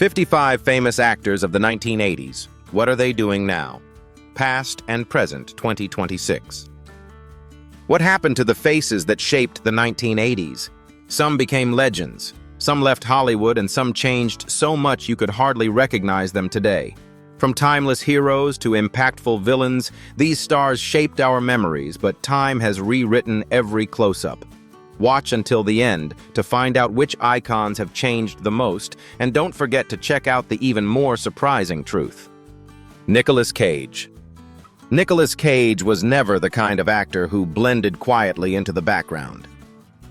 55 famous actors of the 1980s. What are they doing now? Past and present 2026. What happened to the faces that shaped the 1980s? Some became legends. Some left Hollywood and some changed so much you could hardly recognize them today. From timeless heroes to impactful villains, these stars shaped our memories, but time has rewritten every close-up. Watch until the end to find out which icons have changed the most, and don't forget to check out the even more surprising truth. Nicolas Cage. Nicolas Cage was never the kind of actor who blended quietly into the background.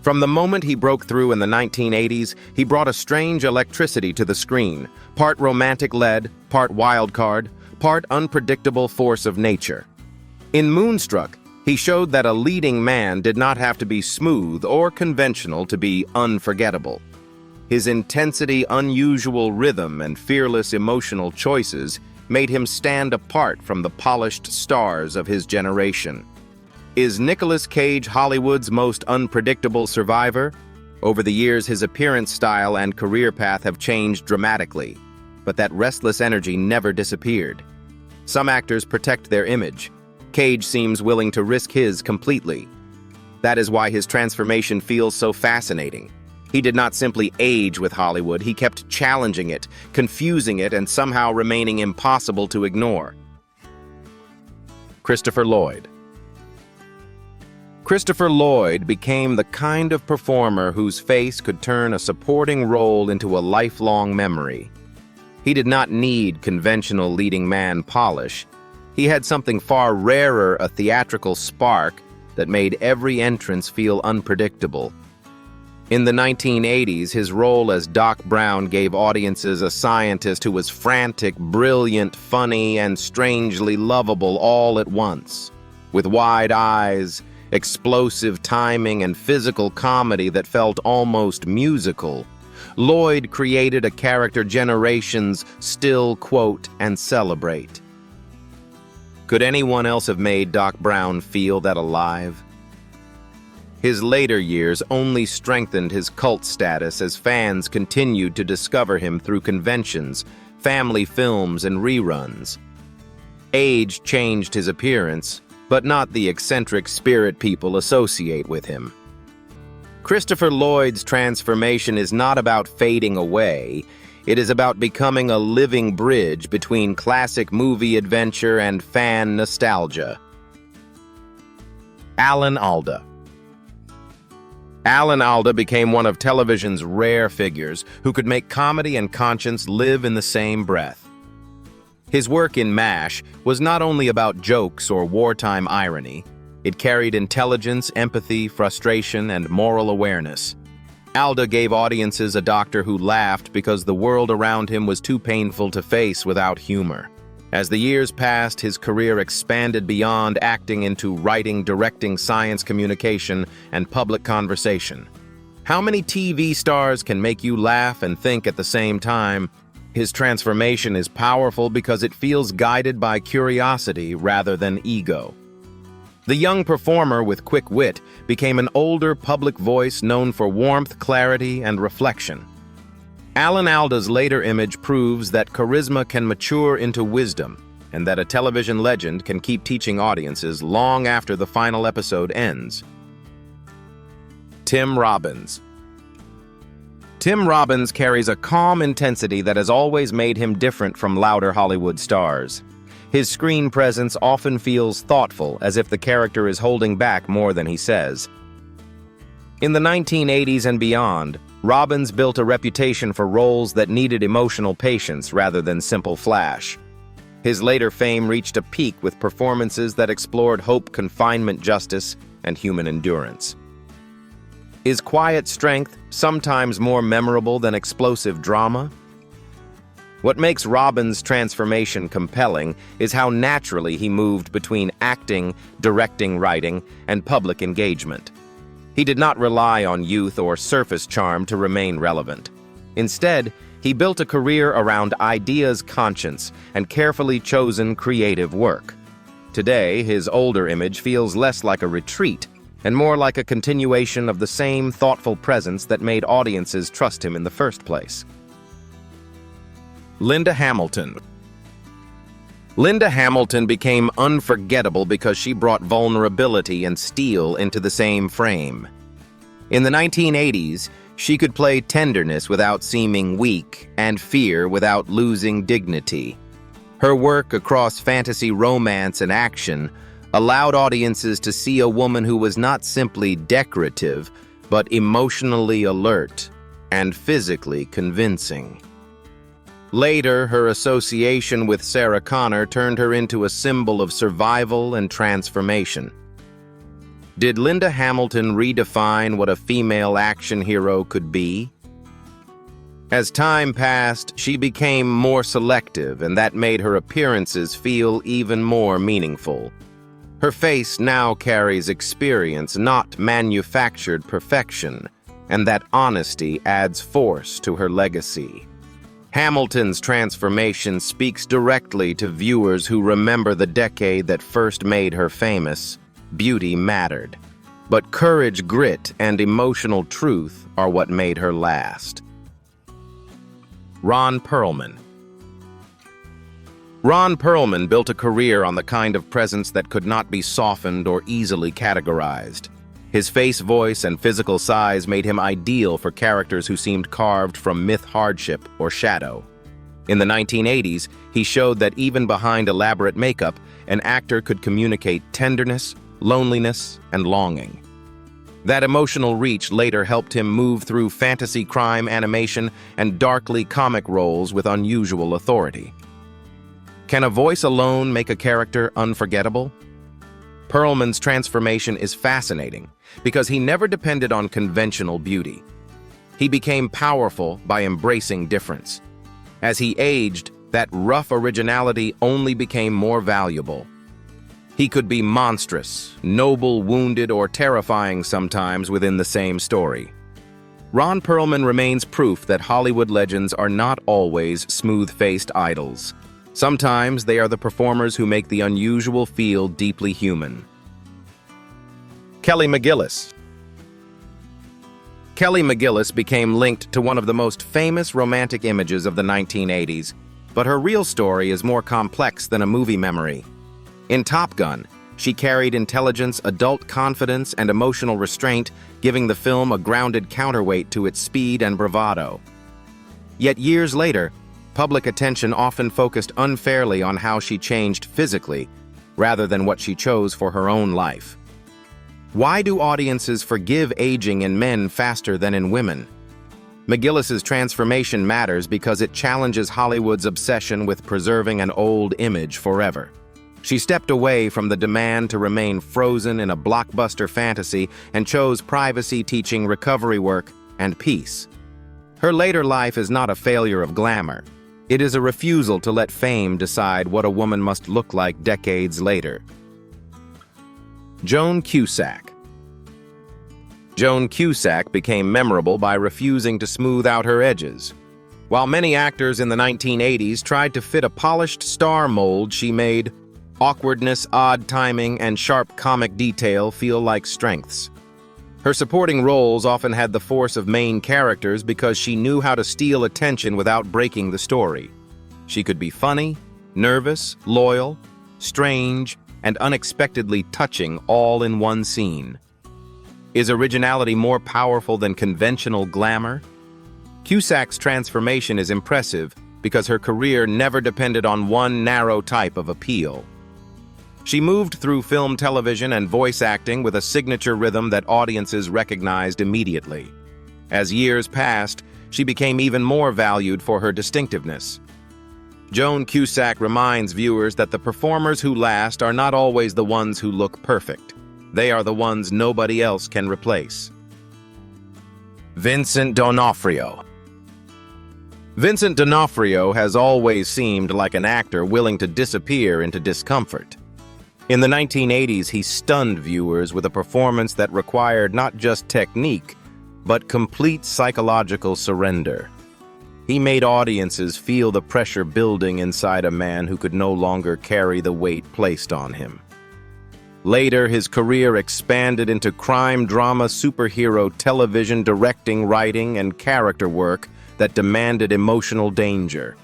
From the moment he broke through in the 1980s, he brought a strange electricity to the screen, part romantic lead, part wild card, part unpredictable force of nature. In Moonstruck, he showed that a leading man did not have to be smooth or conventional to be unforgettable. His intensity, unusual rhythm, and fearless emotional choices made him stand apart from the polished stars of his generation. Is Nicolas Cage Hollywood's most unpredictable survivor? Over the years, his appearance style and career path have changed dramatically, but that restless energy never disappeared. Some actors protect their image. Cage seems willing to risk his completely. That is why his transformation feels so fascinating. He did not simply age with Hollywood, he kept challenging it, confusing it, and somehow remaining impossible to ignore. Christopher Lloyd. Christopher Lloyd became the kind of performer whose face could turn a supporting role into a lifelong memory. He did not need conventional leading man polish. He had something far rarer, a theatrical spark that made every entrance feel unpredictable. In the 1980s, his role as Doc Brown gave audiences a scientist who was frantic, brilliant, funny, and strangely lovable all at once. With wide eyes, explosive timing, and physical comedy that felt almost musical, Lloyd created a character generations still quote and celebrate. Could anyone else have made Doc Brown feel that alive? His later years only strengthened his cult status as fans continued to discover him through conventions, family films, and reruns. Age changed his appearance, but not the eccentric spirit people associate with him. Christopher Lloyd's transformation is not about fading away. It is about becoming a living bridge between classic movie adventure and fan nostalgia. Alan Alda. Alan Alda became one of television's rare figures who could make comedy and conscience live in the same breath. His work in MASH was not only about jokes or wartime irony. It carried intelligence, empathy, frustration, and moral awareness. Alda gave audiences a doctor who laughed because the world around him was too painful to face without humor. As the years passed, his career expanded beyond acting into writing, directing, science communication, and public conversation. How many TV stars can make you laugh and think at the same time? His transformation is powerful because it feels guided by curiosity rather than ego. The young performer with quick wit became an older public voice known for warmth, clarity, and reflection. Alan Alda's later image proves that charisma can mature into wisdom and that a television legend can keep teaching audiences long after the final episode ends. Tim Robbins. Tim Robbins carries a calm intensity that has always made him different from louder Hollywood stars. His screen presence often feels thoughtful, as if the character is holding back more than he says. In the 1980s and beyond, Robbins built a reputation for roles that needed emotional patience rather than simple flash. His later fame reached a peak with performances that explored hope, confinement, justice, and human endurance. Is quiet strength sometimes more memorable than explosive drama? What makes Robbins' transformation compelling is how naturally he moved between acting, directing, writing, and public engagement. He did not rely on youth or surface charm to remain relevant. Instead, he built a career around ideas, conscience, and carefully chosen creative work. Today, his older image feels less like a retreat and more like a continuation of the same thoughtful presence that made audiences trust him in the first place. Linda Hamilton. Linda Hamilton became unforgettable because she brought vulnerability and steel into the same frame. In the 1980s, she could play tenderness without seeming weak and fear without losing dignity. Her work across fantasy, romance, and action allowed audiences to see a woman who was not simply decorative, but emotionally alert and physically convincing. Later, her association with Sarah Connor turned her into a symbol of survival and transformation. Did Linda Hamilton redefine what a female action hero could be? As time passed, she became more selective, and that made her appearances feel even more meaningful. Her face now carries experience, not manufactured perfection, and that honesty adds force to her legacy. Hamilton's transformation speaks directly to viewers who remember the decade that first made her famous. Beauty mattered. But courage, grit, and emotional truth are what made her last. Ron Perlman. Ron Perlman built a career on the kind of presence that could not be softened or easily categorized. His face, voice, and physical size made him ideal for characters who seemed carved from myth, hardship, or shadow. In the 1980s, he showed that even behind elaborate makeup, an actor could communicate tenderness, loneliness, and longing. That emotional reach later helped him move through fantasy, crime, animation, and darkly comic roles with unusual authority. Can a voice alone make a character unforgettable? Perlman's transformation is fascinating because he never depended on conventional beauty. He became powerful by embracing difference. As he aged, that rough originality only became more valuable. He could be monstrous, noble, wounded, or terrifying sometimes within the same story. Ron Perlman remains proof that Hollywood legends are not always smooth-faced idols. Sometimes they are the performers who make the unusual feel deeply human. Kelly McGillis. Kelly McGillis became linked to one of the most famous romantic images of the 1980s, but her real story is more complex than a movie memory. In Top Gun, she carried intelligence, adult confidence, and emotional restraint, giving the film a grounded counterweight to its speed and bravado. Yet years later, public attention often focused unfairly on how she changed physically, rather than what she chose for her own life. Why do audiences forgive aging in men faster than in women? McGillis's transformation matters because it challenges Hollywood's obsession with preserving an old image forever. She stepped away from the demand to remain frozen in a blockbuster fantasy and chose privacy, teaching recovery work and peace. Her later life is not a failure of glamour. It is a refusal to let fame decide what a woman must look like decades later. Joan Cusack. Joan Cusack became memorable by refusing to smooth out her edges. While many actors in the 1980s tried to fit a polished star mold, she made awkwardness, odd timing, and sharp comic detail feel like strengths. Her supporting roles often had the force of main characters because she knew how to steal attention without breaking the story. She could be funny, nervous, loyal, strange, and unexpectedly touching all in one scene. Is originality more powerful than conventional glamour? Cusack's transformation is impressive because her career never depended on one narrow type of appeal. She moved through film, television, and voice acting with a signature rhythm that audiences recognized immediately. As years passed, she became even more valued for her distinctiveness. Joan Cusack reminds viewers that the performers who last are not always the ones who look perfect. They are the ones nobody else can replace. Vincent D'Onofrio. Vincent D'Onofrio has always seemed like an actor willing to disappear into discomfort. In the 1980s, he stunned viewers with a performance that required not just technique, but complete psychological surrender. He made audiences feel the pressure building inside a man who could no longer carry the weight placed on him. Later, his career expanded into crime drama, superhero television, directing, writing, and character work that demanded emotional danger.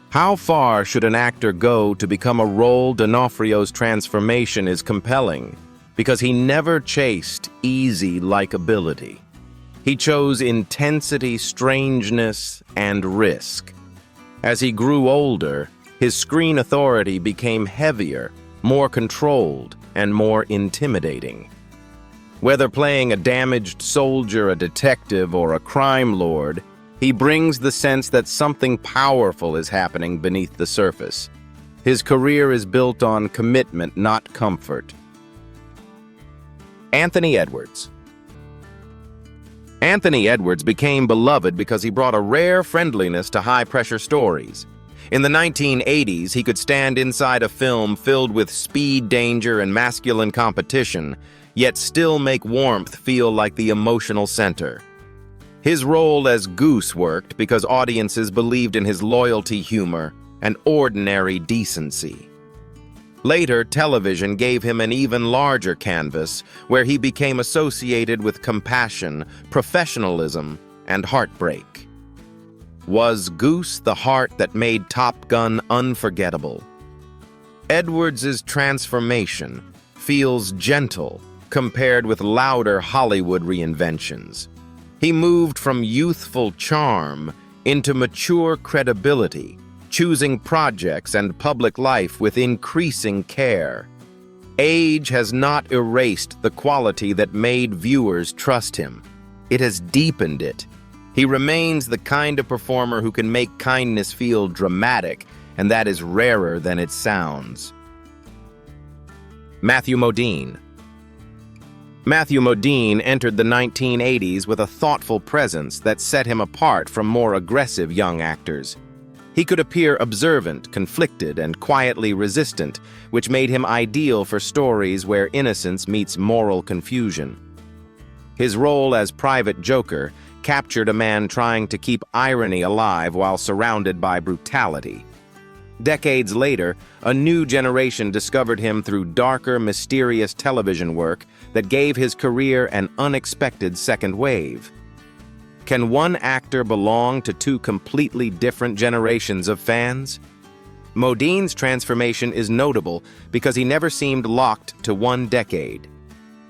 How far should an actor go to become a role? D'Onofrio's transformation is compelling because he never chased easy likability. He chose intensity, strangeness, and risk. As he grew older, his screen authority became heavier, more controlled, and more intimidating. Whether playing a damaged soldier, a detective, or a crime lord, he brings the sense that something powerful is happening beneath the surface. His career is built on commitment, not comfort. Anthony Edwards. Anthony Edwards became beloved because he brought a rare friendliness to high-pressure stories. In the 1980s, he could stand inside a film filled with speed, danger, and masculine competition, yet still make warmth feel like the emotional center. His role as Goose worked because audiences believed in his loyalty, humor, and ordinary decency. Later, television gave him an even larger canvas where he became associated with compassion, professionalism, and heartbreak. Was Goose the heart that made Top Gun unforgettable? Edwards' transformation feels gentle compared with louder Hollywood reinventions. He moved from youthful charm into mature credibility, choosing projects and public life with increasing care. Age has not erased the quality that made viewers trust him. It has deepened it. He remains the kind of performer who can make kindness feel dramatic, and that is rarer than it sounds. Matthew Modine. Matthew Modine entered the 1980s with a thoughtful presence that set him apart from more aggressive young actors. He could appear observant, conflicted, and quietly resistant, which made him ideal for stories where innocence meets moral confusion. His role as Private Joker captured a man trying to keep irony alive while surrounded by brutality. Decades later, a new generation discovered him through darker, mysterious television work that gave his career an unexpected second wave. Can one actor belong to two completely different generations of fans? Modine's transformation is notable because he never seemed locked to one decade.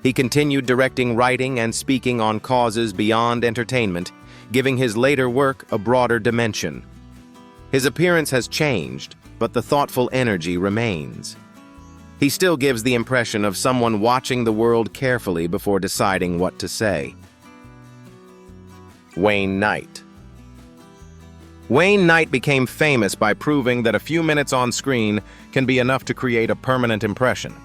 He continued directing, writing, and speaking on causes beyond entertainment, giving his later work a broader dimension. His appearance has changed, but the thoughtful energy remains. He still gives the impression of someone watching the world carefully before deciding what to say. Wayne Knight. Wayne Knight became famous by proving that a few minutes on screen can be enough to create a permanent impression.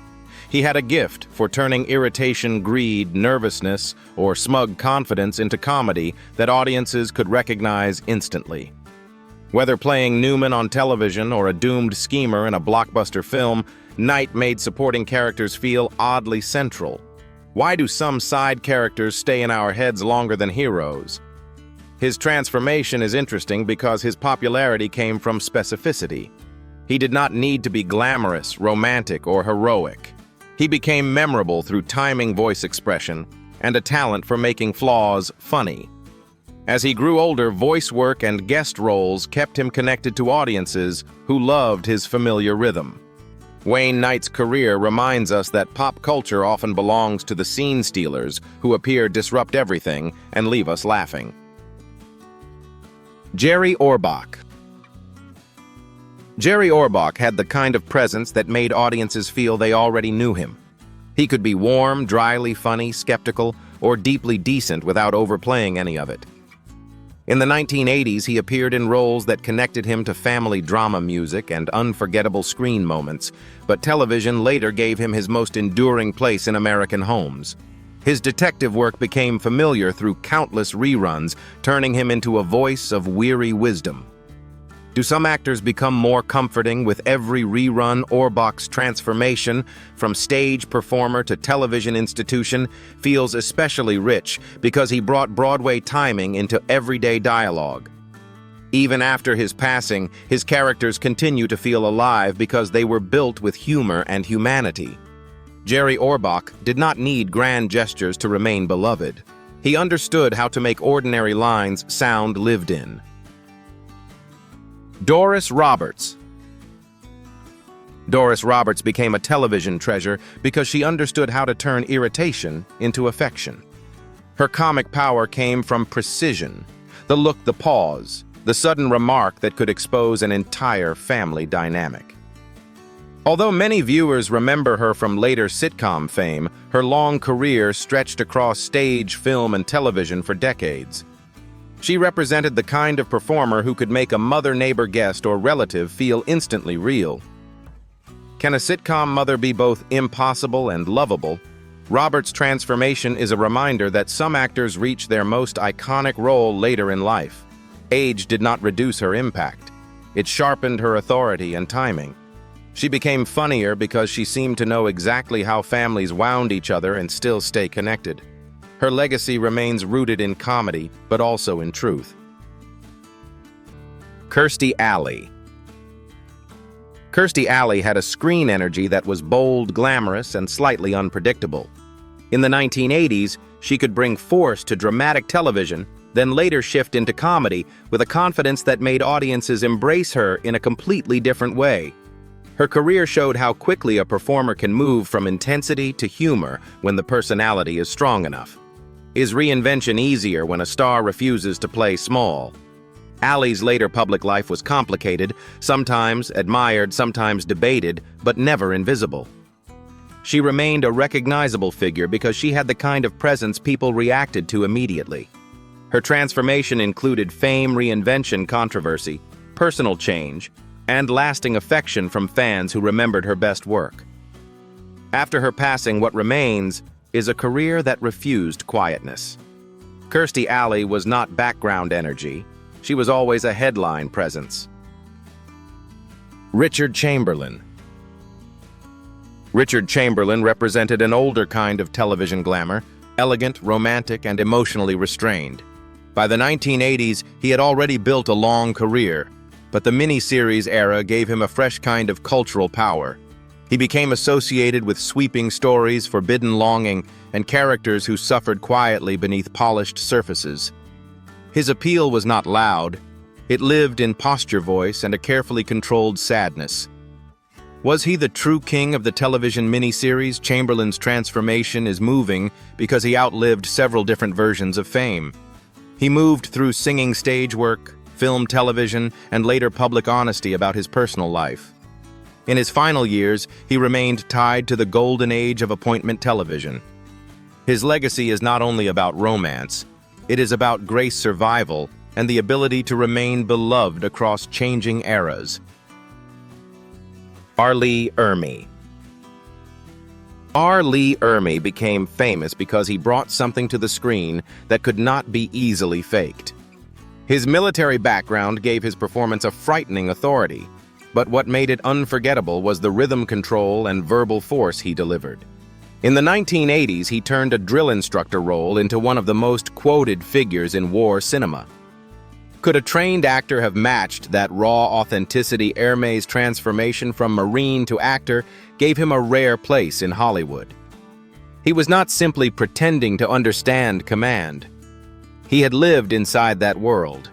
He had a gift for turning irritation, greed, nervousness, or smug confidence into comedy that audiences could recognize instantly. Whether playing Newman on television or a doomed schemer in a blockbuster film, Knight made supporting characters feel oddly central. Why do some side characters stay in our heads longer than heroes? His transformation is interesting because his popularity came from specificity. He did not need to be glamorous, romantic, or heroic. He became memorable through timing voice expression and a talent for making flaws funny. As he grew older, voice work and guest roles kept him connected to audiences who loved his familiar rhythm. Wayne Knight's career reminds us that pop culture often belongs to the scene stealers who appear, disrupt everything, and leave us laughing. Jerry Orbach. Jerry Orbach had the kind of presence that made audiences feel they already knew him. He could be warm, dryly funny, skeptical, or deeply decent without overplaying any of it. In the 1980s, he appeared in roles that connected him to family drama music and unforgettable screen moments, but television later gave him his most enduring place in American homes. His detective work became familiar through countless reruns, turning him into a voice of weary wisdom. Do some actors become more comforting with every rerun? Orbach's transformation from stage performer to television institution feels especially rich because he brought Broadway timing into everyday dialogue. Even after his passing, his characters continue to feel alive because they were built with humor and humanity. Jerry Orbach did not need grand gestures to remain beloved. He understood how to make ordinary lines sound lived in. Doris Roberts. Doris Roberts became a television treasure because she understood how to turn irritation into affection. Her comic power came from precision, the look, the pause, the sudden remark that could expose an entire family dynamic. Although many viewers remember her from later sitcom fame, her long career stretched across stage, film, and television for decades. She represented the kind of performer who could make a mother, neighbor, guest, or relative feel instantly real. Can a sitcom mother be both impossible and lovable? Roberts' transformation is a reminder that some actors reach their most iconic role later in life. Age did not reduce her impact. It sharpened her authority and timing. She became funnier because she seemed to know exactly how families wound each other and still stay connected. Her legacy remains rooted in comedy, but also in truth. Kirstie Alley. Kirstie Alley had a screen energy that was bold, glamorous, and slightly unpredictable. In the 1980s, she could bring force to dramatic television, then later shift into comedy with a confidence that made audiences embrace her in a completely different way. Her career showed how quickly a performer can move from intensity to humor when the personality is strong enough. Is reinvention easier when a star refuses to play small? Alley's later public life was complicated, sometimes admired, sometimes debated, but never invisible. She remained a recognizable figure because she had the kind of presence people reacted to immediately. Her transformation included fame, reinvention, controversy, personal change, and lasting affection from fans who remembered her best work. After her passing, what remains is a career that refused quietness. Kirstie Alley was not background energy. She was always a headline presence. Richard Chamberlain. Richard Chamberlain represented an older kind of television glamour, elegant, romantic, and emotionally restrained. By the 1980s, he had already built a long career, but the miniseries era gave him a fresh kind of cultural power. He became associated with sweeping stories, forbidden longing, and characters who suffered quietly beneath polished surfaces. His appeal was not loud. It lived in posture voice and a carefully controlled sadness. Was he the true king of the television miniseries? Chamberlain's transformation is moving because he outlived several different versions of fame. He moved through singing stage work, film, television, and later public honesty about his personal life. In his final years, he remained tied to the golden age of appointment television. His legacy is not only about romance, it is about grace, survival, and the ability to remain beloved across changing eras. R. Lee Ermey. R. Lee Ermey became famous because he brought something to the screen that could not be easily faked. His military background gave his performance a frightening authority, but what made it unforgettable was the rhythm control and verbal force he delivered. In the 1980s, he turned a drill instructor role into one of the most quoted figures in war cinema. Could a trained actor have matched that raw authenticity? Ermey's transformation from Marine to actor gave him a rare place in Hollywood. He was not simply pretending to understand command. He had lived inside that world.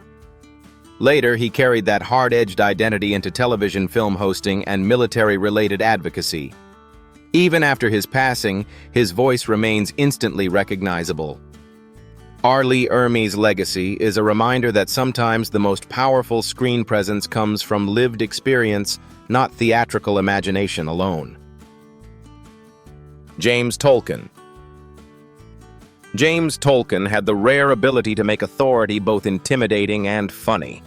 Later, he carried that hard-edged identity into television, film hosting, and military-related advocacy. Even after his passing, his voice remains instantly recognizable. R. Lee Ermey's legacy is a reminder that sometimes the most powerful screen presence comes from lived experience, not theatrical imagination alone. James Tolkan. James Tolkan had the rare ability to make authority both intimidating and funny.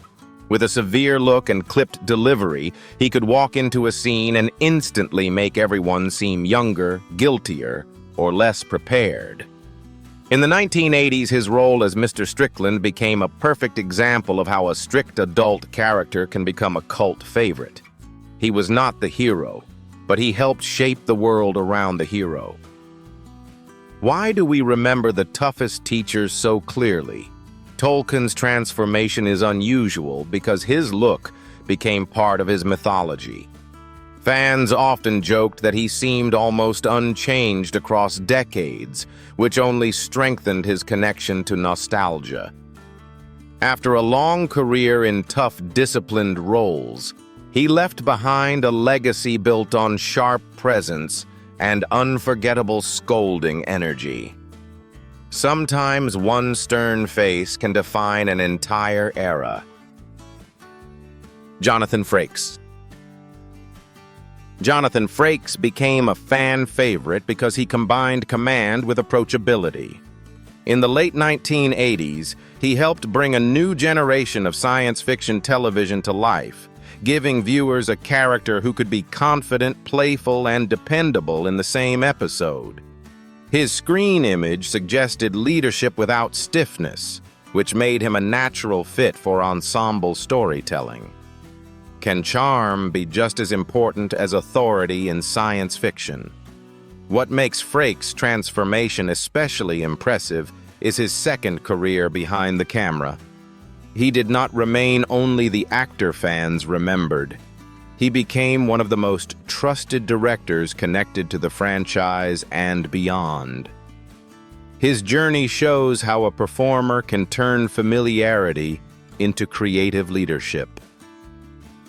With a severe look and clipped delivery, he could walk into a scene and instantly make everyone seem younger, guiltier, or less prepared. In the 1980s, his role as Mr. Strickland became a perfect example of how a strict adult character can become a cult favorite. He was not the hero, but he helped shape the world around the hero. Why do we remember the toughest teachers so clearly? Tolkien's transformation is unusual because his look became part of his mythology. Fans often joked that he seemed almost unchanged across decades, which only strengthened his connection to nostalgia. After a long career in tough, disciplined roles, he left behind a legacy built on sharp presence and unforgettable scolding energy. Sometimes one stern face can define an entire era. Jonathan Frakes. Jonathan Frakes became a fan favorite because he combined command with approachability. In the late 1980s, he helped bring a new generation of science fiction television to life, giving viewers a character who could be confident, playful, and dependable in the same episode. His screen image suggested leadership without stiffness, which made him a natural fit for ensemble storytelling. Can charm be just as important as authority in science fiction? What makes Frakes' transformation especially impressive is his second career behind the camera. He did not remain only the actor fans remembered. He became one of the most trusted directors connected to the franchise and beyond. His journey shows how a performer can turn familiarity into creative leadership.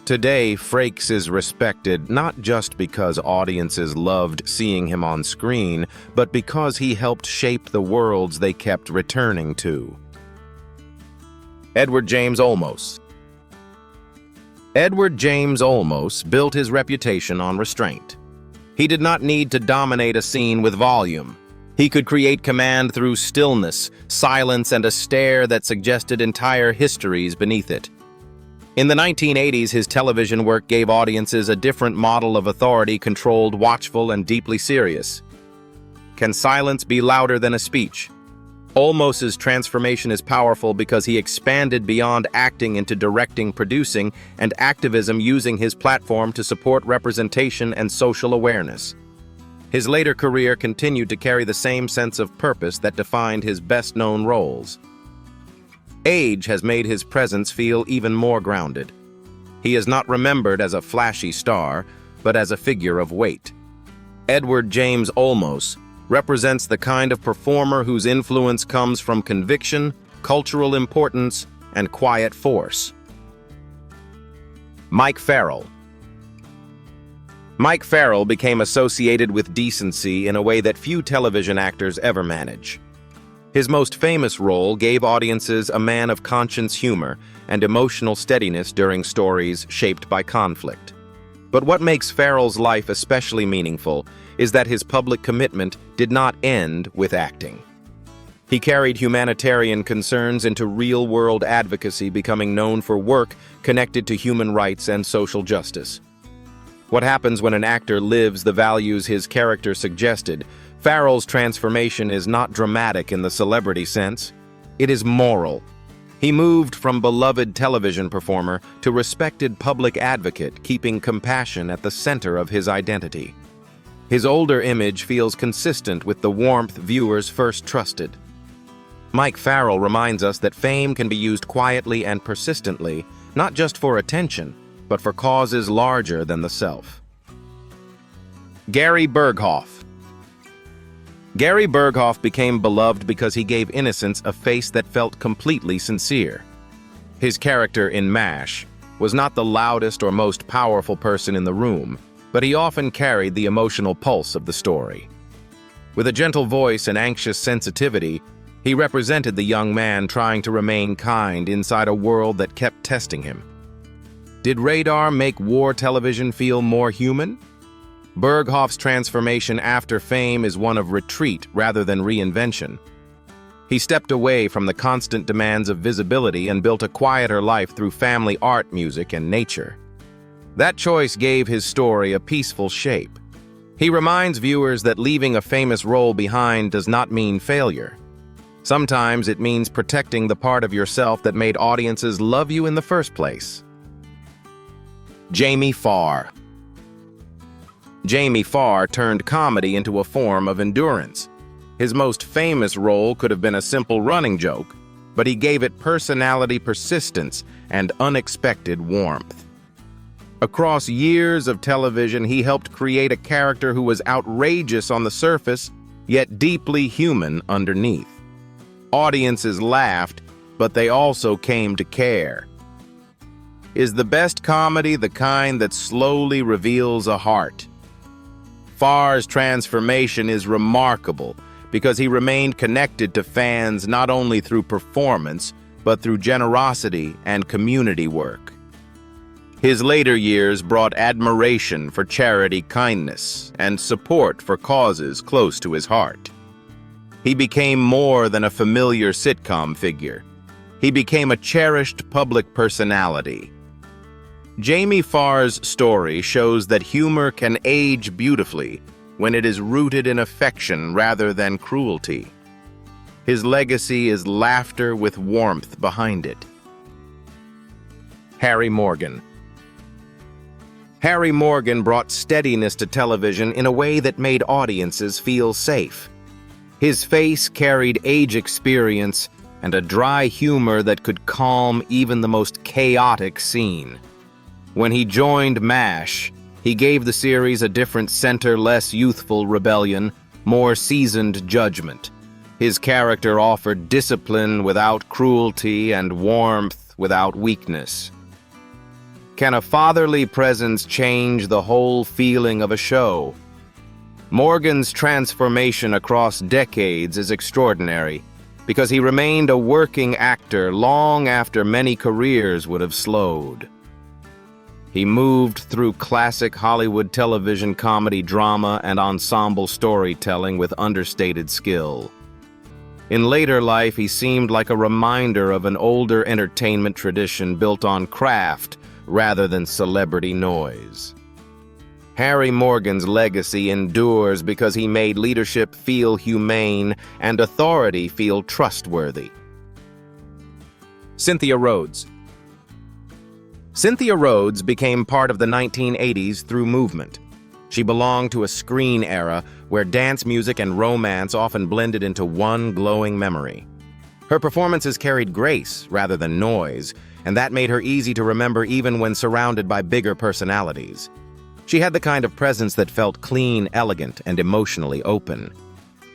Today, Frakes is respected not just because audiences loved seeing him on screen, but because he helped shape the worlds they kept returning to. Edward James Olmos. Edward James Olmos built his reputation on restraint. He did not need to dominate a scene with volume. He could create command through stillness, silence, and a stare that suggested entire histories beneath it. In the 1980s, his television work gave audiences a different model of authority, controlled, watchful, and deeply serious. Can silence be louder than a speech? Olmos's transformation is powerful because he expanded beyond acting into directing, producing, and activism, using his platform to support representation and social awareness. His later career continued to carry the same sense of purpose that defined his best-known roles. Age has made his presence feel even more grounded. He is not remembered as a flashy star, but as a figure of weight. Edward James Olmos represents the kind of performer whose influence comes from conviction, cultural importance, and quiet force. Mike Farrell. Mike Farrell became associated with decency in a way that few television actors ever manage. His most famous role gave audiences a man of conscience humor and emotional steadiness during stories shaped by conflict. But what makes Farrell's life especially meaningful is that his public commitment did not end with acting. He carried humanitarian concerns into real-world advocacy, becoming known for work connected to human rights and social justice. What happens when an actor lives the values his character suggested? Farrell's transformation is not dramatic in the celebrity sense. It is moral. He moved from beloved television performer to respected public advocate, keeping compassion at the center of his identity. His older image feels consistent with the warmth viewers first trusted. Mike Farrell reminds us that fame can be used quietly and persistently, not just for attention, but for causes larger than the self. Gary Berghoff. Gary Berghoff became beloved because he gave innocence a face that felt completely sincere. His character in MASH was not the loudest or most powerful person in the room, but he often carried the emotional pulse of the story. With a gentle voice and anxious sensitivity, he represented the young man trying to remain kind inside a world that kept testing him. Did Radar make war television feel more human? Berghoff's transformation after fame is one of retreat rather than reinvention. He stepped away from the constant demands of visibility and built a quieter life through family art, music, and nature. That choice gave his story a peaceful shape. He reminds viewers that leaving a famous role behind does not mean failure. Sometimes it means protecting the part of yourself that made audiences love you in the first place. Jamie Farr. Jamie Farr turned comedy into a form of endurance. His most famous role could have been a simple running joke, but he gave it personality, persistence, and unexpected warmth. Across years of television, he helped create a character who was outrageous on the surface, yet deeply human underneath. Audiences laughed but they also came to care. Is the best comedy the kind that slowly reveals a heart? Farr's transformation is remarkable because he remained connected to fans not only through performance, but through generosity and community work. His later years brought admiration for charity kindness and support for causes close to his heart. He became more than a familiar sitcom figure. He became a cherished public personality. Jamie Farr's story shows that humor can age beautifully when it is rooted in affection rather than cruelty. His legacy is laughter with warmth behind it. Harry Morgan. Harry Morgan brought steadiness to television in a way that made audiences feel safe. His face carried age experience and a dry humor that could calm even the most chaotic scene. When he joined MASH, he gave the series a different center, less youthful rebellion, more seasoned judgment. His character offered discipline without cruelty and warmth without weakness. Can a fatherly presence change the whole feeling of a show? Morgan's transformation across decades is extraordinary because he remained a working actor long after many careers would have slowed. He moved through classic Hollywood television comedy drama and ensemble storytelling with understated skill. In later life, he seemed like a reminder of an older entertainment tradition built on craft rather than celebrity noise. Harry Morgan's legacy endures because he made leadership feel humane and authority feel trustworthy. Cynthia Rhodes. Cynthia Rhodes became part of the 1980s through movement. She belonged to a screen era where dance music and romance often blended into one glowing memory. Her performances carried grace rather than noise, and that made her easy to remember even when surrounded by bigger personalities. She had the kind of presence that felt clean, elegant, and emotionally open.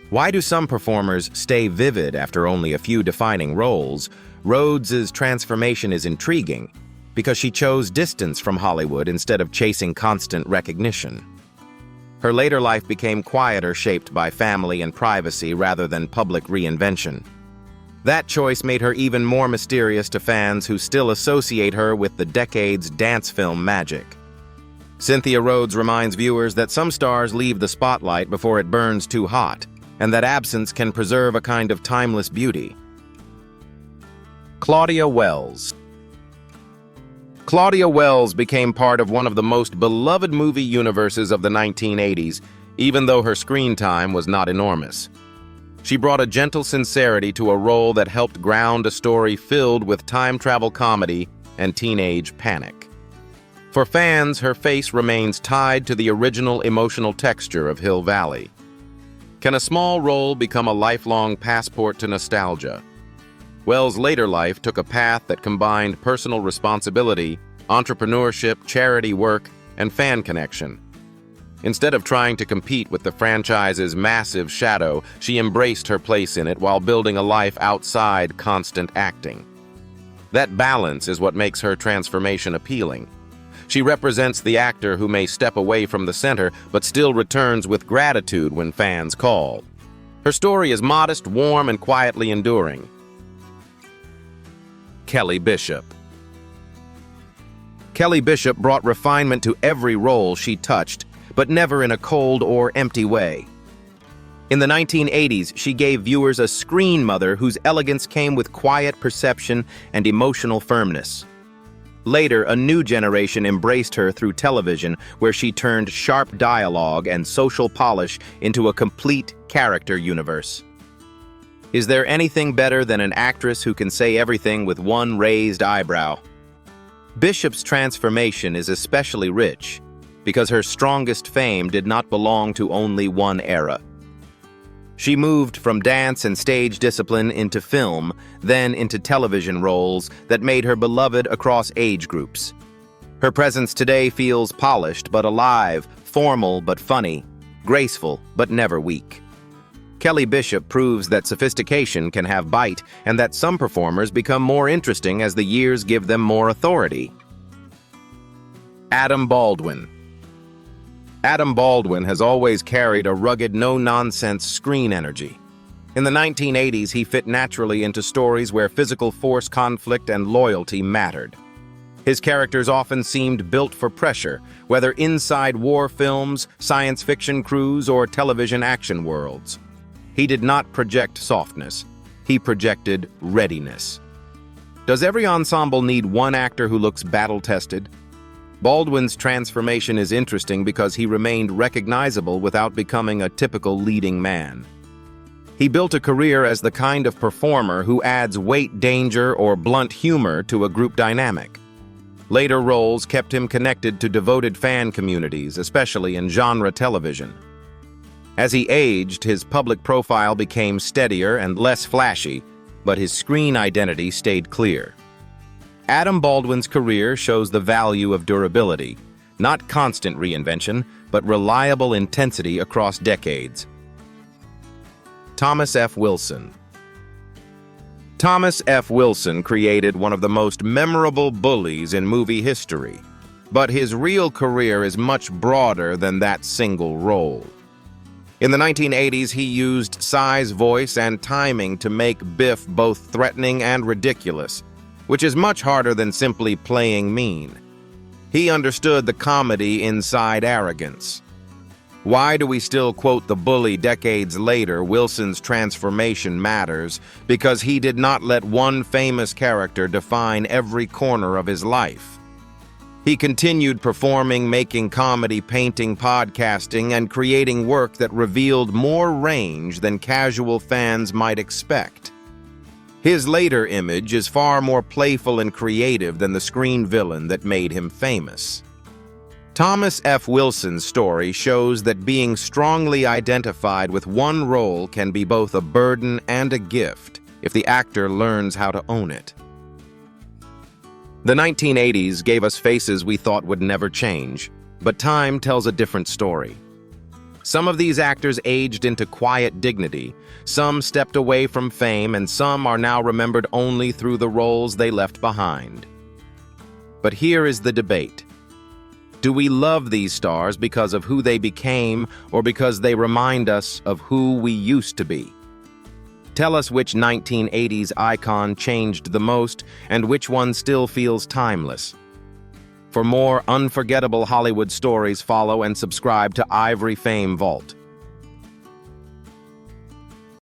Why do some performers stay vivid after only a few defining roles? Rhodes's transformation is intriguing because she chose distance from Hollywood instead of chasing constant recognition. Her later life became quieter, shaped by family and privacy rather than public reinvention. That choice made her even more mysterious to fans who still associate her with the decade's dance film magic. Cynthia Rhodes reminds viewers that some stars leave the spotlight before it burns too hot, and that absence can preserve a kind of timeless beauty. Claudia Wells. Claudia Wells became part of one of the most beloved movie universes of the 1980s, even though her screen time was not enormous. She brought a gentle sincerity to a role that helped ground a story filled with time travel comedy and teenage panic. For fans, her face remains tied to the original emotional texture of Hill Valley. Can a small role become a lifelong passport to nostalgia? Wells' later life took a path that combined personal responsibility, entrepreneurship, charity work, and fan connection. Instead of trying to compete with the franchise's massive shadow, she embraced her place in it while building a life outside constant acting. That balance is what makes her transformation appealing. She represents the actor who may step away from the center but still returns with gratitude when fans call. Her story is modest, warm, and quietly enduring. Kelly Bishop. Kelly Bishop brought refinement to every role she touched, but never in a cold or empty way. In the 1980s, she gave viewers a screen mother whose elegance came with quiet perception and emotional firmness. Later, a new generation embraced her through television, where she turned sharp dialogue and social polish into a complete character universe. Is there anything better than an actress who can say everything with one raised eyebrow? Bishop's transformation is especially rich because her strongest fame did not belong to only one era. She moved from dance and stage discipline into film, then into television roles that made her beloved across age groups. Her presence today feels polished but alive, formal but funny, graceful but never weak. Kelly Bishop proves that sophistication can have bite and that some performers become more interesting as the years give them more authority. Adam Baldwin. Adam Baldwin has always carried a rugged, no-nonsense screen energy. In the 1980s, he fit naturally into stories where physical force, conflict, and loyalty mattered. His characters often seemed built for pressure, whether inside war films, science fiction crews, or television action worlds. He did not project softness. He projected readiness. Does every ensemble need one actor who looks battle-tested? Baldwin's transformation is interesting because he remained recognizable without becoming a typical leading man. He built a career as the kind of performer who adds weight, danger, or blunt humor to a group dynamic. Later roles kept him connected to devoted fan communities, especially in genre television. As he aged, his public profile became steadier and less flashy, but his screen identity stayed clear. Adam Baldwin's career shows the value of durability, not constant reinvention, but reliable intensity across decades. Thomas F. Wilson. Thomas F. Wilson created one of the most memorable bullies in movie history, but his real career is much broader than that single role. In the 1980s, he used size, voice, and timing to make Biff both threatening and ridiculous, which is much harder than simply playing mean. He understood the comedy inside arrogance. Why do we still quote the bully decades later? Wilson's transformation matters because he did not let one famous character define every corner of his life. He continued performing, making comedy, painting, podcasting, and creating work that revealed more range than casual fans might expect. His later image is far more playful and creative than the screen villain that made him famous. Thomas F. Wilson's story shows that being strongly identified with one role can be both a burden and a gift if the actor learns how to own it. The 1980s gave us faces we thought would never change, but time tells a different story. Some of these actors aged into quiet dignity, some stepped away from fame, and some are now remembered only through the roles they left behind. But here is the debate. Do we love these stars because of who they became or because they remind us of who we used to be? Tell us which 1980s icon changed the most and which one still feels timeless. For more unforgettable Hollywood stories, follow and subscribe to Ivory Fame Vault.